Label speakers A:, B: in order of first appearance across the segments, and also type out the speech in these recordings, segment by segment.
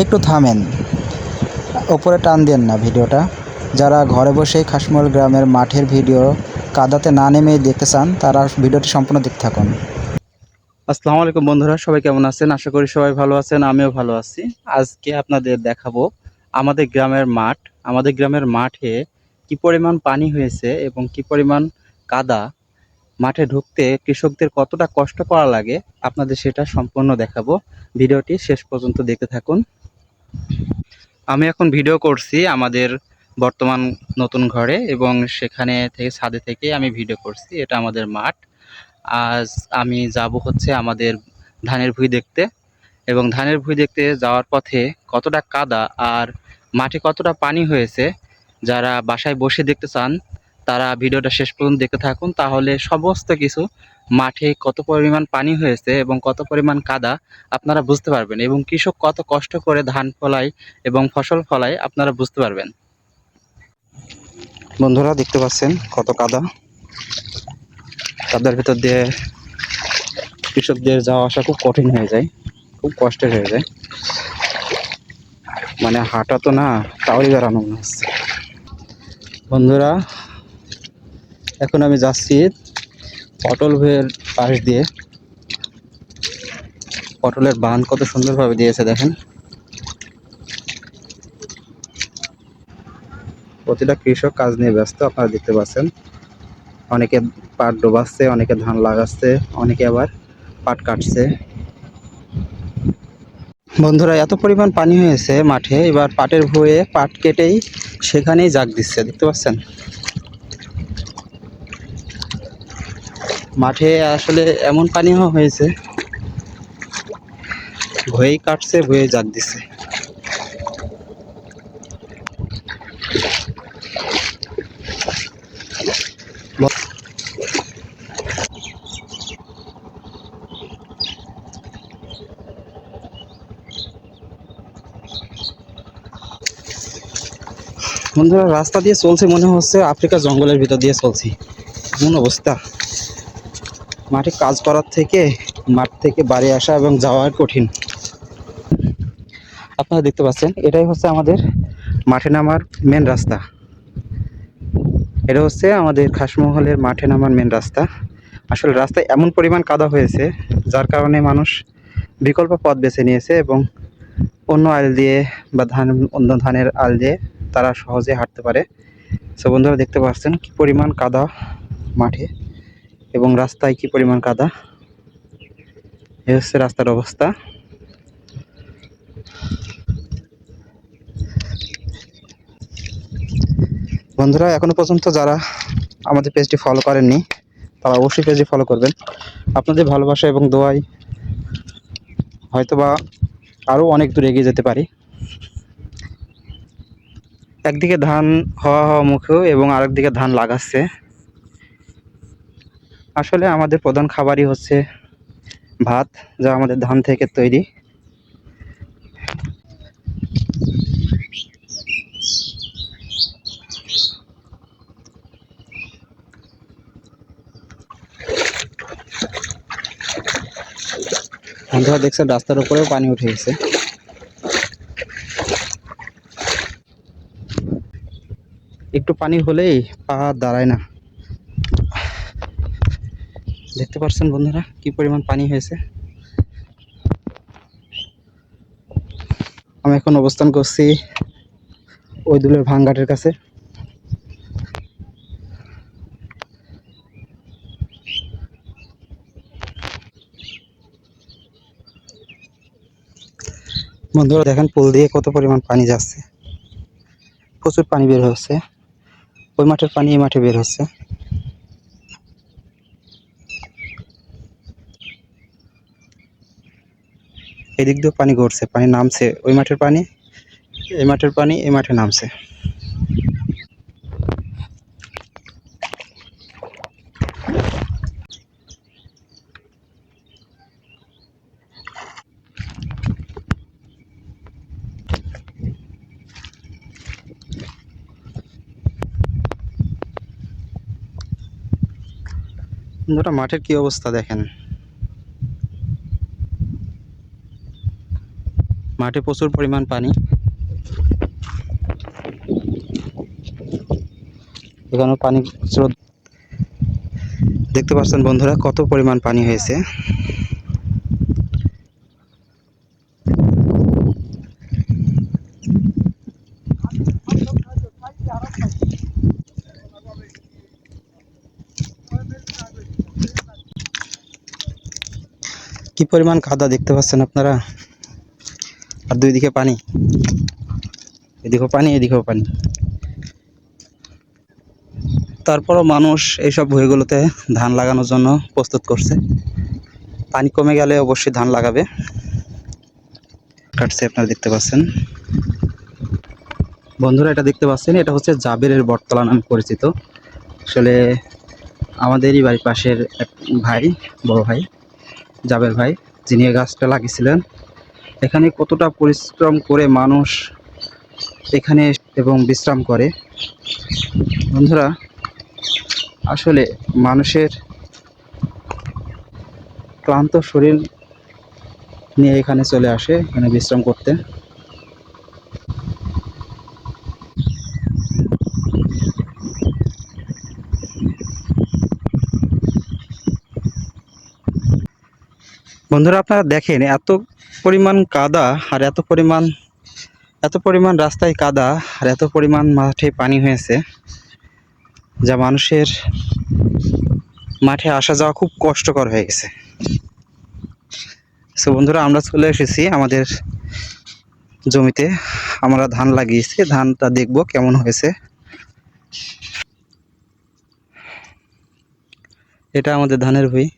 A: একটু থামেন, ওপরে টান দেন না ভিডিওটা। যারা ঘরে বসেই খাসমোহল গ্রামের মাঠের ভিডিও কাদাতে না নেমেই দেখতে চান, তারা ভিডিওটি সম্পূর্ণ দেখতে থাকুন।
B: আসসালামু আলাইকুম বন্ধুরা, সবাই কেমন আছেন? আশা করি সবাই ভালো আছেন, আমিও ভালো আছি। আজকে আপনাদের দেখাবো আমাদের গ্রামের মাঠ। আমাদের গ্রামের মাঠে কি পরিমাণ পানি হয়েছে এবং কি পরিমাণ কাদা। মাঠে ঢুকতে কৃষকদের কতটা কষ্ট করা লাগে আপনাদের সেটা সম্পূর্ণ দেখাবো। ভিডিওটি শেষ পর্যন্ত দেখতে থাকুন। আমি এখন ভিডিও করছি আমাদের বর্তমান নতুন ঘরে এবং সেখানে থেকে ছাদে থেকে আমি ভিডিও করছি। এটা আমাদের মাঠ। আজ আমি যাব হচ্ছে আমাদের ধানের ভুঁই দেখতে, এবং ধানের ভুঁই দেখতে যাওয়ার পথে কতটা কাদা আর মাঠে কতটা পানি হয়েছে, যারা বাসায় বসে দেখতে চান তারা ভিডিওটা শেষ পর্যন্ত দেখতে থাকুন। তাহলে সমস্ত কিছু, মাঠে কত পরিমাণ পানি হয়েছে এবং কত পরিমাণ কাদা আপনারা বুঝতে পারবেন, এবং কৃষক কত কষ্ট করে ধান ফলায় এবং ফসল ফলায় আপনারা বুঝতে পারবেন। বন্ধুরা দেখতে পাচ্ছেন কত কাদা। কাদার ভিতর দিয়ে কৃষকদের যাওয়া আসা খুব কঠিন হয়ে যায়, খুব কষ্টের হয়ে যায়। মানে হাঁটা তো না, তাওই বেড়ানো মনে হচ্ছে। বন্ধুরা, এখন আমি যাচ্ছি পটল ভুঁইয়ের পাশ দিয়ে। পটলের বাঁধ কত সুন্দরভাবে দিয়েছে দেখেন। প্রতিটা কৃষক কাজ নিয়ে ব্যস্ত, আপনারা দেখতে পাচ্ছেন। অনেকে পাট ডোবাচ্ছে, অনেকে ধান লাগাচ্ছে, অনেকে আবার পাট কাটছে। বন্ধুরা, এত পরিমাণ পানি হয়েছে মাঠে, এবার পাটের ভুঁইয়ে পাট কেটেই সেখানেই জাগ দিচ্ছে, দেখতে পাচ্ছেন। মাঠে আসলে এমন পানিও হয়েছে, ভুঁই কাটছে, ভুঁয়ে জাগ দিচ্ছে। বন্ধুরা, রাস্তা দিয়ে চলছে মনে হচ্ছে আফ্রিকা জঙ্গলের ভিতর দিয়ে চলছি, এমন অবস্থা। মাঠে কাজ করার থেকে মাঠ থেকে বাড়ি আসা এবং যাওয়ার কঠিন। আপনারা দেখতে পাচ্ছেন, এটাই হচ্ছে আমাদের মাঠে নামার মেন রাস্তা। এটা হচ্ছে আমাদের খাসমোহলের মাঠে নামার মেন রাস্তা। আসলে রাস্তায় এমন পরিমাণ কাদা হয়েছে, যার কারণে মানুষ বিকল্প পথ বেছে নিয়েছে এবং অন্য আল দিয়ে বা অন্য ধানের আল দিয়ে তারা সহজে হাঁটতে পারে। সো বন্ধুরা দেখতে পাচ্ছেন কি পরিমাণ কাদা মাঠে এবং রাস্তায় কি পরিমাণ কাদা। এই হচ্ছে রাস্তার অবস্থা। বন্ধুরা, এখনো পর্যন্ত যারা আমাদের পেজটি ফলো করেননি তারা অবশ্যই পেজটি ফলো করবেন। আপনাদের ভালোবাসা এবং দোয়ায় হয়তোবা আরও অনেক দূর এগিয়ে যেতে পারি। একদিকে ধান হওয়া মুখেও এবং আরেকদিকে ধান লাগাচ্ছে। আসলে আমাদের প্রধান খাবারই হচ্ছে ভাত, যা আমাদের ধান থেকে তৈরি। বন্ধুরা দেখছেন, রাস্তার উপরেও পানি উঠে গেছে। একটু পানি হলেই পা দাঁড়ায় না। দেখতে পাচ্ছেন বন্ধুরা কি পরিমাণ পানি হয়েছে। আমি এখন অবস্থান করছি ওই দুলের ভাঙ্গাটের কাছে। বন্ধুরা দেখেন, পুল দিয়ে কত পরিমাণ পানি যাচ্ছে, প্রচুর পানি বের হচ্ছে। ওই মাঠের পানি এই মাঠে বের হচ্ছে। এদিক দিয়েও পানি ঘটছে, পানি নামছে। ওই মাঠের পানি এই মাঠের পানি এই মাঠে নামছে। বন্ধুরা, মাঠের কি অবস্থা দেখেন। মাঠে প্রচুর পরিমাণ পানি। এখানে পানি স্রোত দেখতে পাচ্ছেন বন্ধুরা, কত পরিমাণ পানি হয়েছে। কি পরিমাণ কাদা দেখতে পাচ্ছেন আপনারা, আর দুই দিকে পানি, এদিকেও পানি এদিকেও পানি। তারপরও মানুষ এইসব ভুঁইগুলোতে ধান লাগানোর জন্য প্রস্তুত করছে। পানি কমে গেলে অবশ্যই ধান লাগাবে। কাটছে আপনারা দেখতে পাচ্ছেন বন্ধুরা, এটা দেখতে পাচ্ছেন, এটা হচ্ছে জাবেরের বটতলা নামে পরিচিত। আসলে আমাদেরই বাড়ির পাশের এক ভাই, বড় ভাই জাবের ভাই, যিনি এই গাছটা লাগিয়েছিলেন। এখানে কতটা পরিশ্রম করে মানুষ এখানে এবং বিশ্রাম করে। বন্ধুরা, আসলে মানুষের ক্লান্ত শরীর নিয়ে এখানে চলে আসে, এখানে বিশ্রাম করতে। বন্ধুরা, আপনারা দেখেন এত পরিমাণ কাদা, আর এত পরিমাণ রাস্তায় কাদা, আর এত পরিমাণ মাঠে পানি হয়েছে, যা মানুষের মাঠে আসা যাওয়া খুব কষ্টকর হয়ে গেছে। সো বন্ধুরা, আমরা চলে এসেছি আমাদের জমিতে। আমরা ধান লাগিয়েছি, ধানটা দেখব কেমন হয়েছে। এটা আমাদের ধানের ভুঁই।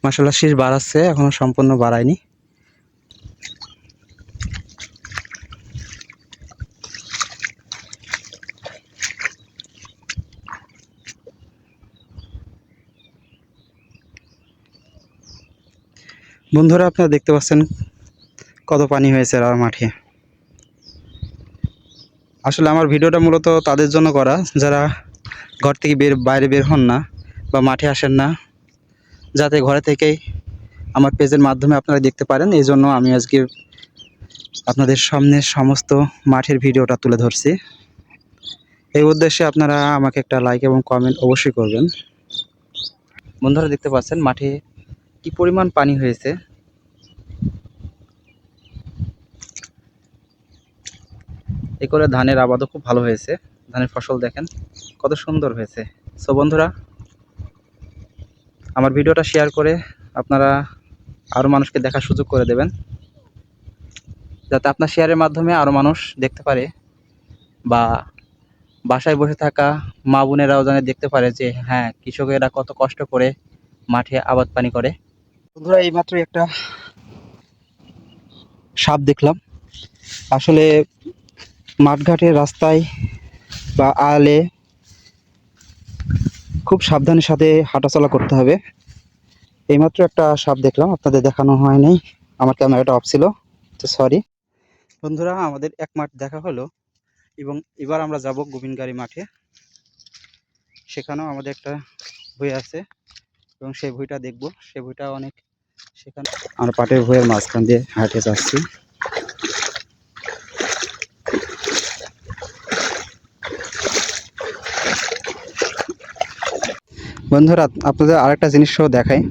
B: মাশাআল্লাহ, শীষ বাড়াচ্ছে, এখনো সম্পূর্ণ বাড়ায়নি। বন্ধুরা, আপনারা দেখতে পাচ্ছেন কত পানি হয়েছে আর মাঠে। আসলে আমার ভিডিওটা মূলত তাদের জন্য করা, যারা ঘর থেকে বাইরে বের হন না বা মাঠে আসেন না, যাতে ঘরে থেকেই আমার পেজের মাধ্যমে আপনারা দেখতে পারেন। এই জন্য আমি আজকে আপনাদের সামনে সমস্ত মাঠের ভিডিওটা তুলে ধরছি। এই উদ্দেশ্যে আপনারা আমাকে একটা লাইক এবং কমেন্ট অবশ্যই করবেন। বন্ধুরা, দেখতে পাচ্ছেন মাঠে কি পরিমাণ পানি হয়েছে। এ করে ধানের আবাদও খুব ভালো হয়েছে। ধানের ফসল দেখেন কত সুন্দর হয়েছে। সো বন্ধুরা, আমার ভিডিওটা শেয়ার করে আপনারা আরও মানুষকে দেখার সুযোগ করে দেবেন, যাতে আপনার শেয়ারের মাধ্যমে আরও মানুষ দেখতে পারে, বা বাসায় বসে থাকা মা বোনেরাও যেন দেখতে পারে যে হ্যাঁ, কৃষকেরা কত কষ্ট করে মাঠে আবাদ পানি করে। বন্ধুরা, এইমাত্র একটা সাপ দেখলাম। আসলে মাঠঘাটের রাস্তায় বা আলে খুব সাবধানের সাথে হাঁটাচলা করতে হবে। এইমাত্র একটা সাপ দেখলাম, আপনাদের দেখানো হয় নাই, আমার ক্যামেরাটা অফ ছিল, তো সরি। বন্ধুরা, আমাদের এক মাঠ দেখা হলো, এবং এবার আমরা যাব গোবিন্দগাড়ি মাঠে। সেখানেও আমাদের একটা ভুঁই আছে, এবং সেই ভুঁইটা দেখব। সেই ভুঁইটা অনেক, সেখানে আমরা পাটের ভুঁইয়ের মাঝখান দিয়ে হাঁটে যাচ্ছি। বন্ধুরা, আপনাদের আরেকটা জিনিসও দেখাই।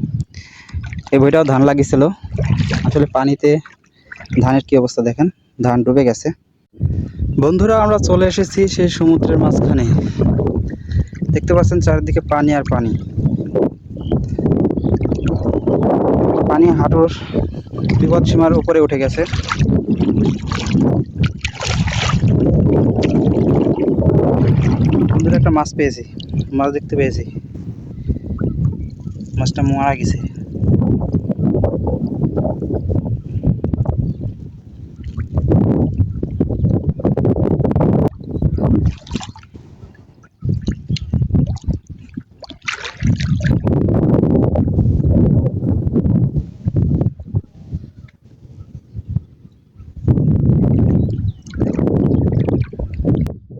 B: এই ভুঁইটাও ধান লাগিয়েছিল। আসলে পানিতে ধানের কি অবস্থা দেখেন, ধান ডুবে গেছে। বন্ধুরা, আমরা চলে এসেছি সেই সমুদ্রের মাঝখানে। দেখতে পাচ্ছেন চারিদিকে পানি আর পানি। পানি হাঁটুর বিপদ সীমার উপরে উঠে গেছে। বন্ধুরা, একটা মাছ পেয়েছি, মাছ দেখতে পেয়েছি। মাছটা মারা গেছে।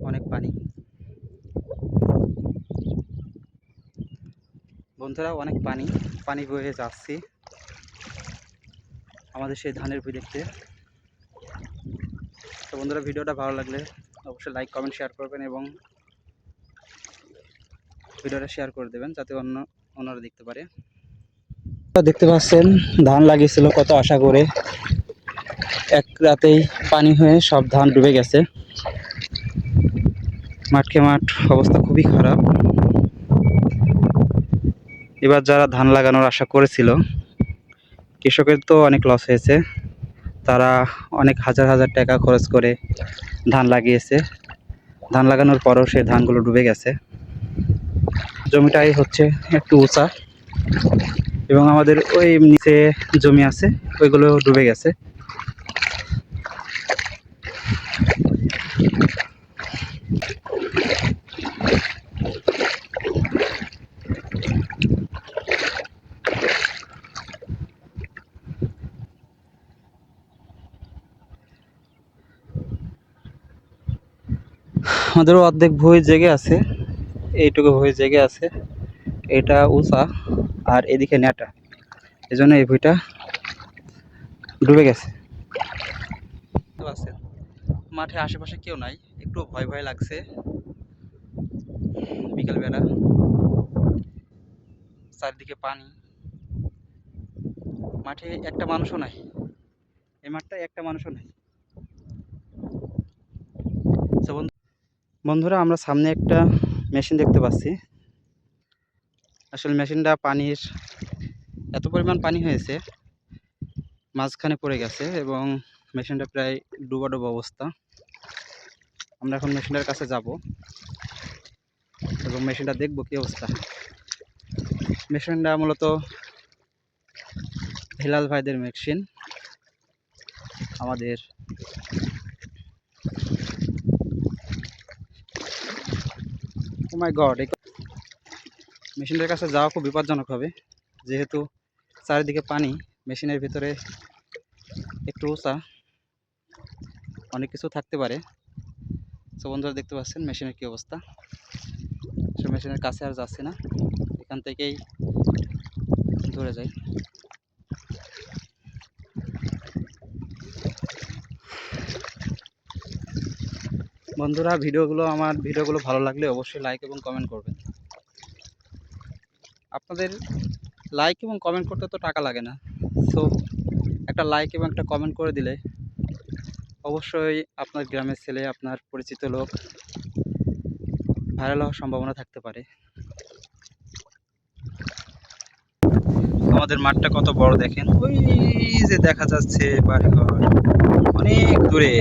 B: অনেক পানি বন্ধুরা, অনেক পানি, পানি বয়ে যাচ্ছি। আমাদের সেই ধানের ভুঁই দেখতে। তো বন্ধুরা, ভিডিওটা ভালো লাগলে অবশ্যই লাইক কমেন্ট শেয়ার করবেন এবং ভিডিওটা শেয়ার করে দেবেন যাতে অন্যরা দেখতে পারে। দেখতে পাচ্ছেন ধান লাগিয়েছিল কত আশা করে, এক রাতেই পানি হয়ে সব ধান ডুবে গেছে। মাঠকে মাঠ অবস্থা খুবই খারাপ। এবার যারা ধান লাগানোর আশা করেছিল, কৃষকের তো অনেক লস হয়েছে। তারা অনেক হাজার হাজার টাকা খরচ করে ধান লাগিয়েছে, ধান লাগানোর পরও সে ধানগুলো ডুবে গেছে। জমিটাই হচ্ছে একটু উঁচা এবং আমাদের ওই নিচে জমি আছে, ওইগুলো ডুবে গেছে। আমাদেরও অর্ধেক ভুঁই জেগে আছে, এইটুকু ভুঁই জেগে আছে, এটা উঁচা আর এদিকে ন্যাটা, এই জন্য এই ভুঁইটা ডুবে গেছে। মাঠে আশেপাশে কেউ নাই, একটু ভয় ভয় লাগছে। বিকালবেলা, চারদিকে পানি, মাঠে একটা মানুষও নাই, এই মাঠটায় একটা মানুষও নাই। বন্ধুরা, আমরা সামনে একটা মেশিন দেখতে পাচ্ছি। আসলে মেশিনটা পানির এত পরিমাণ পানি হয়েছে, মাঝখানে পড়ে গেছে এবং মেশিনটা প্রায় ডুবা ডুবা অবস্থা। আমরা এখন মেশিনটার কাছে যাব এবং মেশিনটা দেখব কি অবস্থা। মেশিনটা মূলত হিলাল ভাইদের মেশিন। আমাদের ও মাই গড, এই মেশিনটার কাছে যাওয়া খুব বিপজ্জনক হবে, যেহেতু চারিদিকে পানি, মেশিনের ভিতরে একটু উঁচা, অনেক কিছু থাকতে পারে। তো বন্ধুরা, দেখতে পাচ্ছেন মেশিনের কি অবস্থা। সে মেশিনের কাছে আর যাচ্ছে না, এখান থেকেই ধরে যাই। বন্ধুরা, আমার ভিডিওগুলো ভালো লাগলে অবশ্যই লাইক এবং কমেন্ট করবেন। আপনাদের লাইক এবং কমেন্ট করতে তো টাকা লাগে না, সো একটা লাইক এবং একটা কমেন্ট করে দিলে অবশ্যই আপনার গ্রামের ছেলে, আপনার পরিচিত লোক ভাইরাল হওয়ার সম্ভাবনা থাকতে পারে। আমাদের মাঠটা কত বড় দেখেন, ওই যে দেখা যাচ্ছে বাড়িঘর অনেক দূরে,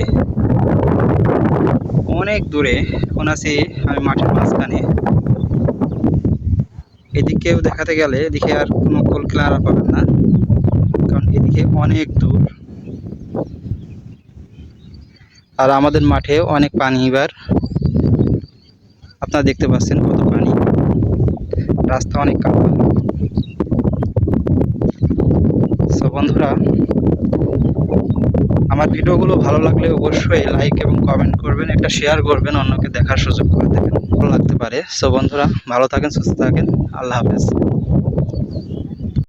B: অনেক দূরে। এখন আছি আমি মাঠের মাঝখানে। এদিকেও দেখাতে গেলে এদিকে আর কোনো কুল কিনারা পাবেন না, কারণ এদিকে অনেক দূর। আর আমাদের মাঠে অনেক পানি, এবার আপনারা দেখতে পাচ্ছেন কত পানি, রাস্তা অনেক কাদা। সো বন্ধুরা, আমার ভিডিওগুলো ভালো লাগলে অবশ্যই লাইক এবং কমেন্ট করবেন, একটা শেয়ার করবেন, অন্যকে দেখার সুযোগ করে দেবেন, ভালো লাগতে পারে। সো বন্ধুরা, ভালো থাকেন, সুস্থ থাকেন, আল্লাহ হাফেজ।